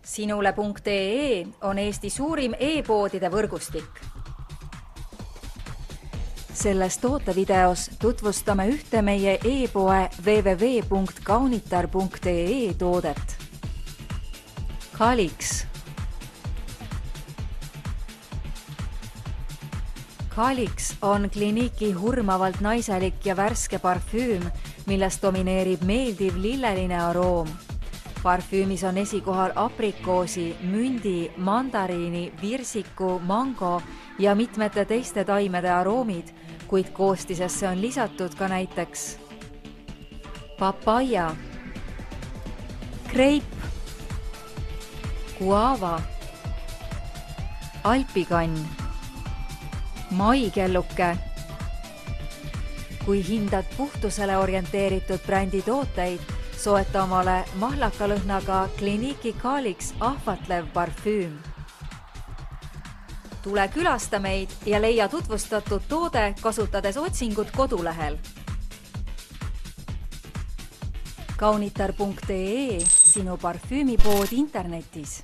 Sinule.ee on Eesti suurim e-poodide võrgustik. Selles tootevideos tutvustame ühte meie e-poe www.kaunitar.ee toodet. Kalix. Kalix on Clinique'i hurmavalt naiselik ja värske parfüüm, milles domineerib meeldiv lilleline aroom. Parfüümis on esikohal aprikoosi, mündi, mandariini, virsiku, mango ja mitmete teiste taimede aroomid, kuid koostisesse on lisatud ka näiteks papaia, kreip, guava, alpikann, maikelluke. Kui hindad puhtusele orienteeritud brändi tooteid, soeta omale mahlakalõhnaga Clinique'i Kalix ahvatlev parfüüm. Tule külasta meid ja leia tutvustatud toode kasutades otsingut kodulehel. Kaunitar.ee, sinu parfüümipood internetis.